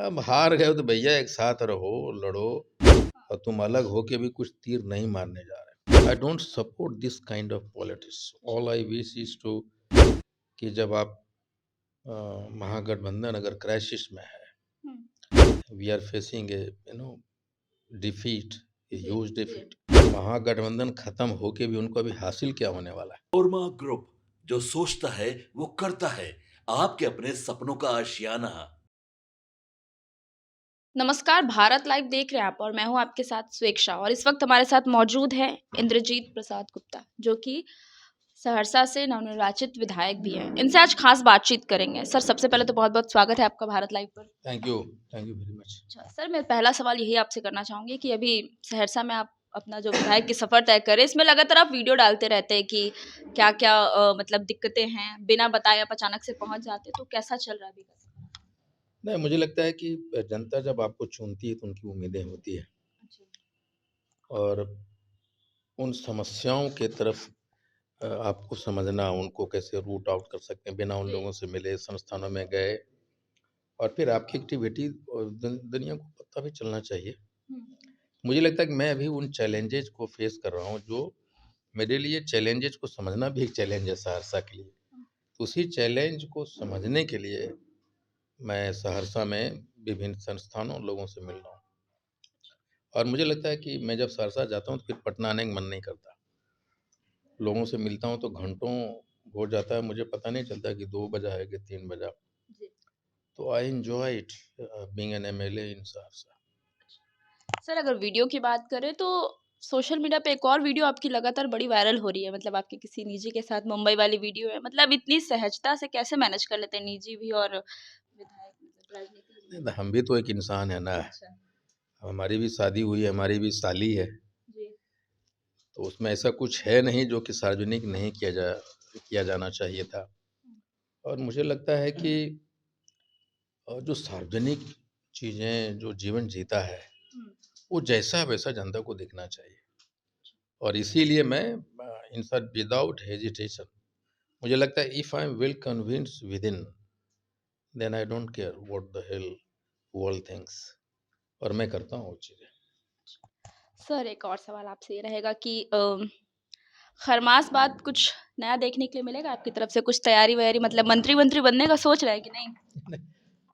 अब हार गए हो तो भैया एक साथ रहो, लड़ो और तुम अलग होके भी कुछ तीर नहीं मारने जा रहे। I don't support this kind of politics. All I wish is to कि जब आप महागठबंधन अगर क्राइसिस में है, we are facing a defeat, a huge defeat. Mahagathbandhan खत्म होके भी उनको अभी हासिल क्या होने वाला है? ओरमा ग्रुप, जो सोचता है वो करता है। आपके अपने सपनों का आशियाना। नमस्कार, भारत लाइव देख रहे हैं आप और मैं हूं आपके साथ स्वेक्षा। और इस वक्त हमारे साथ मौजूद है इंद्रजीत प्रसाद गुप्ता, जो कि सहरसा से नवनिर्वाचित विधायक भी हैं। इनसे आज खास बातचीत करेंगे। सर, सबसे पहले तो बहुत बहुत स्वागत है आपका भारत लाइव पर। Thank you very much. अच्छा सर, मैं पहला सवाल यही आपसे करना चाहूंगी कि अभी सहरसा में आप अपना जो विधायक की सफर तय करें, इसमें लगातार आप वीडियो डालते रहते हैं कि क्या क्या मतलब दिक्कतें हैं, बिना बताए आप अचानक से पहुंच जाते, तो कैसा चल रहा है अभी का सफर? नहीं, मुझे लगता है कि जनता जब आपको चुनती है तो उनकी उम्मीदें होती है अच्छा। और उन समस्याओं के तरफ आपको समझना, उनको कैसे रूट आउट कर सकते हैं, बिना उन जी। लोगों से मिले संस्थानों में गए और फिर आपकी एक्टिविटी और दुनिया को पता भी चलना चाहिए। मुझे लगता है कि मैं अभी उन चैलेंजेज को फेस कर रहा हूँ जो मेरे लिए चैलेंजेज को समझना भी एक चैलेंज है सहरसा के लिए। तो उसी चैलेंज को समझने के लिए मैं सहरसा में विभिन्न संस्थानों लोगों से मिल रहा हूँ और मुझे लगता है कि मैं जब सहरसा जाता हूँ तो फिर पटना आने का मन नहीं करता। लोगों से मिलता हूँ तो घंटों हो जाता है, मुझे पता नहीं चलता कि 2 बजा है कि 3 बजा। जी। तो I enjoy it being an MLA in Saharsa. Sir, अगर वीडियो की बात करें तो सोशल मीडिया पे एक और वीडियो आपकी लगातार बड़ी वायरल हो रही है। मतलब आपके किसी निजी के साथ मुंबई वाली वीडियो है। मतलब इतनी सहजता से कैसे मैनेज कर लेते हैं निजी भी और विधायक, मतलब राजनीतिक नहीं, जिम्मेदारी? हम भी तो एक इंसान है ना। अच्छा। हमारी भी शादी हुई है, हमारी भी साली है, जी। तो उसमें ऐसा कुछ है नहीं जो कि सार्वजनिक नहीं किया जाना चाहिए था। और मुझे लगता है कि जो सार्वजनिक चीज़ें जो जीवन जीता है, हम्म। वो जैसा वैसा जनता को दिखना चाहिए और इसीलिए मैं इन सब विदाउट हेजिटेशन, मुझे लगता है if I am well convinced within, then I don't care what the hell world thinks, और मैं करता हूँ वो चीज़ें। सर, एक और सवाल आपसे ये रहेगा कि खरमास बाद कुछ नया देखने के लिए मिलेगा आपकी तरफ से? कुछ तैयारी वैयारी, मतलब मंत्री मंत्री बनने का सोच रहे हैं कि नहीं?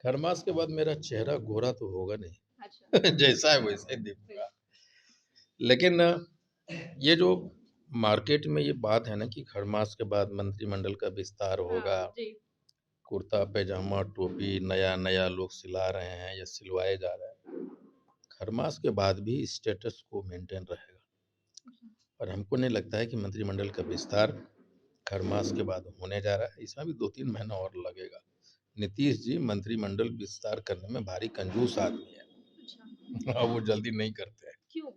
खरमास के बाद मेरा चेहरा गोरा तो होगा अच्छा। नहीं जैसा है वैसे ही दिखूंगा। लेकिन ये जो मार्केट में ये बात है ना कि खरमास के बाद मंत्रिमंडल का विस्तार होगा, हाँ जी। कुर्ता पैजामा टोपी नया नया लोग सिला रहे हैं या सिलवाए जा रहे हैं, खरमास के बाद भी स्टेटस को मेंटेन रहेगा और हमको नहीं लगता है कि मंत्रिमंडल का विस्तार खरमास के बाद होने जा रहा है। इसमें भी 2-3 महीना और लगेगा। नीतीश जी मंत्रिमंडल विस्तार करने में भारी कंजूस आदमी है और वो जल्दी नहीं करते हैं। क्यों?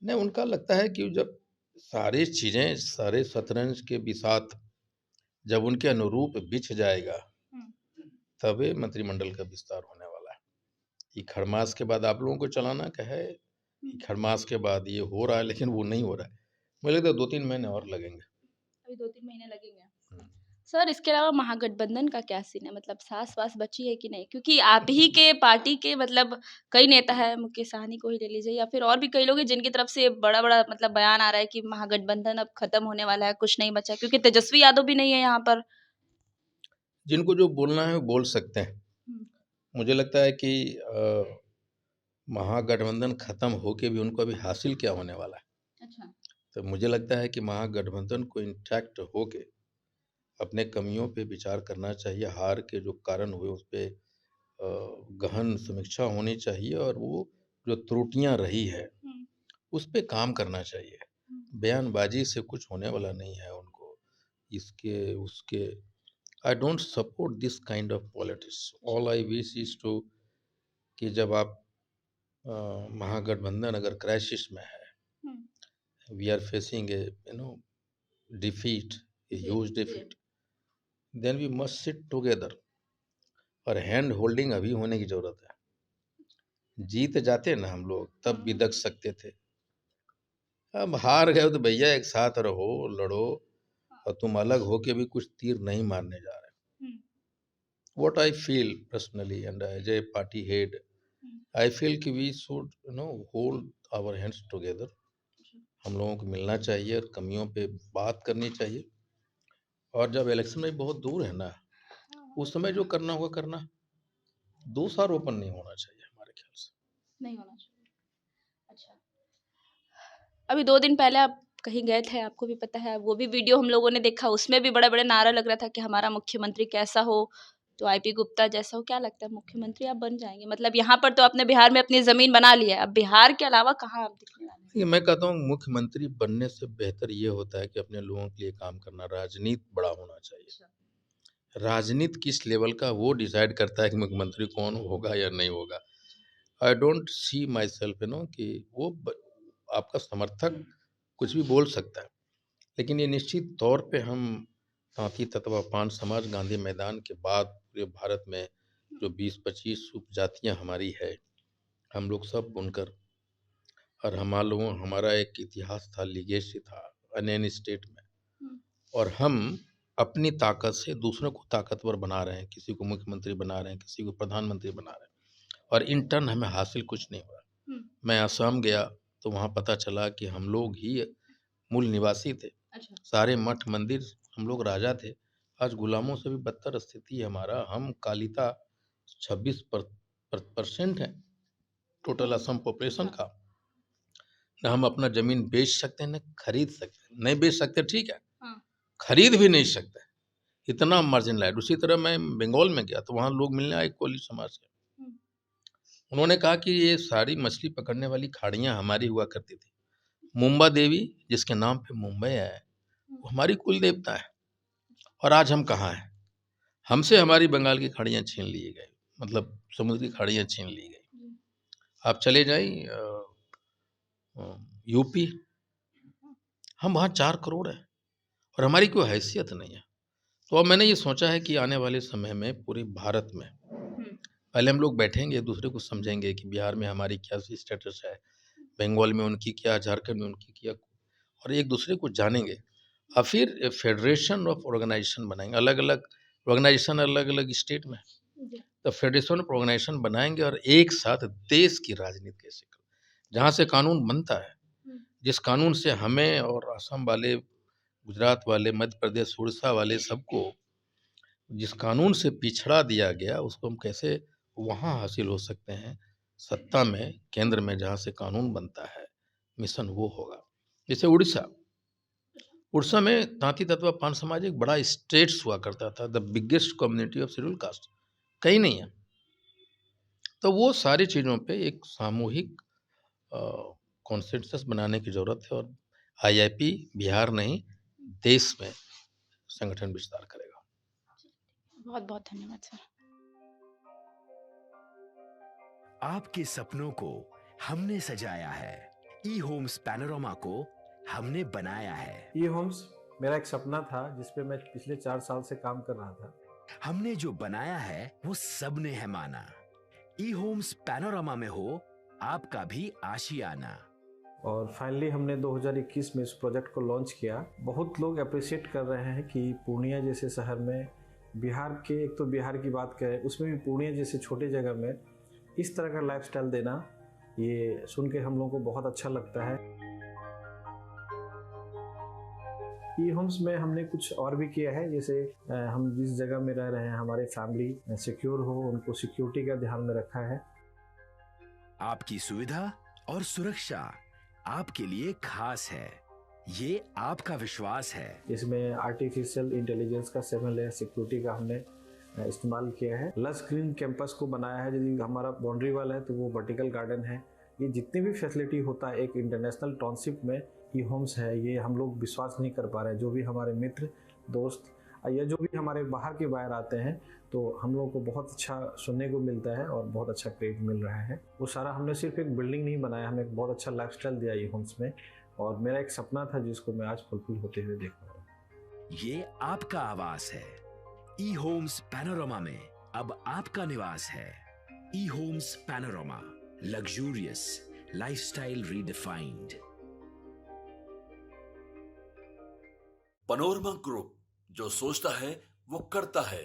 नहीं, उनका लगता है कि जब सारी चीज़ें सारे शतरंज के बिसात जब उनके अनुरूप बिछ जाएगा, तभी मंत्रिमंडल का विस्तार होने वाला है। ये खरमास के बाद आप लोगों को चलाना क्या है, कि खरमास के बाद ये हो रहा है लेकिन वो नहीं हो रहा है। मुझे लगता है 2-3 महीने और लगेंगे। अभी 2-3 महीने लगेंगे। सर, इसके अलावा महागठबंधन का क्या सीन है? मतलब सास-वास बची है कि नहीं? क्योंकि आप ही के पार्टी के मतलब कई नेता हैं, मुकेश सहनी को ही ले लीजिए या फिर और भी कई लोग हैं जिनकी तरफ से बड़ा-बड़ा मतलब बयान आ रहा है कि महागठबंधन अब खत्म होने वाला है, कुछ नहीं बचा है, क्योंकि तेजस्वी यादव भी नहीं है यहाँ पर। जिनको जो बोलना है वो बोल सकते हैं। हुँ। मुझे लगता है कि महागठबंधन खत्म होके भी उनको अभी हासिल क्या होने वाला है? अच्छा। तो मुझे लगता है कि महागठबंधन को इंटैक्ट होके अपने कमियों पे विचार करना चाहिए। हार के जो कारण हुए उस पे गहन समीक्षा होनी चाहिए और वो जो त्रुटियां रही है हुँ। उस पे काम करना चाहिए। हुँ। बयानबाजी से कुछ होने वाला नहीं है उनको, इसके उसके। I don't support this kind of politics. All I wish is to कि जब आप महागठबंधन अगर क्राइसिस में है, हुँ। We are facing a defeat, a जी, ह्यूज जी। Defeat, then we must sit together और हैंड होल्डिंग अभी होने की जरूरत है। जीत जाते ना हम लोग तब भी दक सकते थे। अब हार गए हो तो भैया एक साथ रहो, लड़ो और तुम अलग होके भी कुछ तीर नहीं मारने जा रहे। हुँ। what I feel personally, and as a party head, I feel कि we should hold our hands together. हम लोगों को मिलना चाहिए और कमियों पे बात करनी चाहिए, और जब इलेक्शन में बहुत दूर है ना, उस समय जो करना होगा करना, दोषारोपण नहीं होना चाहिए हमारे ख्याल से। नहीं होना चाहिए। अच्छा, अभी 2 दिन पहले आप कहीं गए थे, आपको भी पता है, वो भी वीडियो हम लोगों ने देखा, उसमें भी बड़ा-बड़ा नारा लग रहा था कि हमारा मुख्यमंत्री कैसा हो, तो आईपी गुप्ता जैसा हो। क्या लगता है मुख्यमंत्री आप बन जाएँगे? मतलब यहाँ पर तो आपने बिहार में अपनी ज़मीन बना ली है, अब बिहार के अलावा कहाँ आप दिखने वाले हैं? ये मैं कहता हूँ मुख्यमंत्री बनने से बेहतर ये होता है कि अपने लोगों के लिए काम करना, राजनीति बड़ा होना चाहिए। राजनीति किस लेवल का वो डिसाइड करता है कि मुख्यमंत्री कौन होगा या नहीं होगा। I don't see my self कि आपका समर्थक कुछ भी बोल सकता है, लेकिन ये निश्चित तौर पे हम तांती तत्वा पान समाज गांधी मैदान के बाद पूरे भारत में जो 20-25 उपजातियां हमारी है, हम लोग सब बुनकर, और हमारा एक इतिहास था, लीगेसी था अनएन स्टेट में, और हम अपनी ताकत से दूसरों को ताकतवर बना रहे हैं। किसी को मुख्यमंत्री बना रहे हैं, किसी को प्रधानमंत्री बना रहे हैं, और इन टर्न हमें हासिल कुछ नहीं हुआ। मैं असम गया तो वहाँ पता चला कि हम लोग ही मूल निवासी थे। अच्छा। सारे मठ मंदिर हम लोग राजा थे। आज गुलामों से भी बदतर स्थिति है हमारा। हम कालिता 26% है टोटल असम पॉपुलेशन का। न हम अपना जमीन बेच सकते हैं, न खरीद सकते हैं। नहीं बेच सकते ठीक है, खरीद भी नहीं सकते, इतना मार्जिन लाइट। उसी तरह मैं बंगाल में गया तो वहाँ लोग मिलने आए कोली समाज से। उन्होंने कहा कि ये सारी मछली पकड़ने वाली खाड़ियाँ हमारी हुआ करती थी। मुंबा देवी जिसके नाम पे मुंबई है, वो हमारी कुल देवता है, और आज हम कहाँ हैं? हमसे हमारी बंगाल की खाड़ियाँ छीन ली गई, मतलब समुद्र की खाड़ियाँ छीन ली गई। आप चले जाइए यूपी, हम वहाँ 4 करोड़ है और हमारी कोई हैसियत नहीं है। तो अब मैंने ये सोचा है कि आने वाले समय में पूरे भारत में पहले हम लोग बैठेंगे, दूसरे को समझेंगे कि बिहार में हमारी क्या स्टेटस है, बंगाल में उनकी क्या, झारखंड में उनकी क्या, और एक दूसरे को जानेंगे। और फिर फेडरेशन ऑफ ऑर्गेनाइजेशन बनाएंगे, अलग अलग ऑर्गेनाइजेशन अलग अलग स्टेट में, तो फेडरेशन ऑफ ऑर्गेनाइजेशन बनाएंगे और एक साथ देश की राजनीति कैसे करें, जहाँ से कानून बनता है, जिस कानून से हमें और असम वाले, गुजरात वाले, मध्य प्रदेश, उड़ीसा वाले सबको जिस कानून से पिछड़ा दिया गया, उसको हम कैसे वहाँ हासिल हो सकते हैं सत्ता में, केंद्र में जहाँ से कानून बनता है, मिशन वो होगा। जैसे उड़ीसा में तांती तत्वा पान समाज एक बड़ा स्टेट्स हुआ करता था, the biggest community of schedule caste, कहीं नहीं है। तो वो सारी चीज़ों पे एक सामूहिक कॉन्सेंसस बनाने की ज़रूरत है, और आईआईपी बिहार नहीं, देश में संगठन विस्तार करेगा। बहुत बहुत धन्यवाद सर। आपके सपनों को हमने सजाया है, ई होम्स पैनोरामा को हमने बनाया है। ई होम्स मेरा एक सपना था जिसपे मैं पिछले 4 साल से काम कर रहा था। हमने जो बनाया है वो सबने है माना। ई होम्स पैनोरामा में हो आपका भी आशियाना। और फाइनली हमने 2021 में इस प्रोजेक्ट को लॉन्च किया। बहुत लोग अप्रिशिएट कर रहे हैं कि पूर्णिया जैसे शहर में, बिहार के, एक तो बिहार की बात करें उसमें भी पूर्णिया जैसे छोटे जगह में इस तरह का लाइफस्टाइल देना, ये सुन के हम लोगों को बहुत अच्छा लगता है। ई होम्स में हमने कुछ और भी किया है, जैसे हम जिस जगह में रह रहे हैं हमारे फैमिली सिक्योर हो, उनको सिक्योरिटी का ध्यान में रखा है। आपकी सुविधा और सुरक्षा आपके लिए खास है, ये आपका विश्वास है। इसमें आर्टिफिशियल इंटेलिजेंस का 7 लेयर सिक्योरिटी का हमने इस्तेमाल किया है। लस ग्रीन कैंपस को बनाया है। यदि हमारा बाउंड्री वाल है तो वो वर्टिकल गार्डन है। ये जितनी भी फैसिलिटी होता है एक इंटरनेशनल टाउनशिप में ई होम्स है, ये हम लोग विश्वास नहीं कर पा रहे हैं। जो भी हमारे मित्र, दोस्त या जो भी हमारे बाहर के बाहर आते हैं, तो हम लोगों को बहुत अच्छा सुनने को मिलता है और बहुत अच्छा क्रेडिट मिल रहा है। वो सारा हमने सिर्फ एक बिल्डिंग नहीं बनाया, हमें एक बहुत अच्छा लाइफस्टाइल दिया ई होम्स में, और मेरा एक सपना था जिसको मैं आज फुलफिल होते हुए देख रहा हूँ। ये आपका आवास है। ई होम्स पैनोरामा में अब आपका निवास है। E homes panorama, luxurious lifestyle redefined. Panorama group, जो सोचता है वो करता है।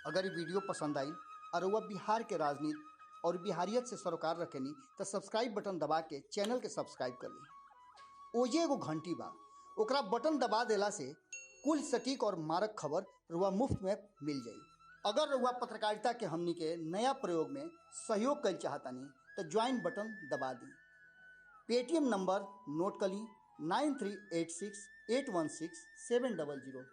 अगर ये वीडियो पसंद आई और वह बिहार के राजनीति और बिहारियत से सरोकार रखेनी तो सब्सक्राइब बटन दबा के चैनल के सब्सक्राइब कर ली। ओजे एगो घंटी बा, ओकरा बटन दबा देला से कुल सटीक और मारक खबर रुआ मुफ्त में मिल जाई। अगर रुआ पत्रकारिता के हमनी के नया प्रयोग में सहयोग कर चाहतानी तो ज्वाइन बटन दबा दी। पेटीएम नंबर नोट कर ली 9386816700।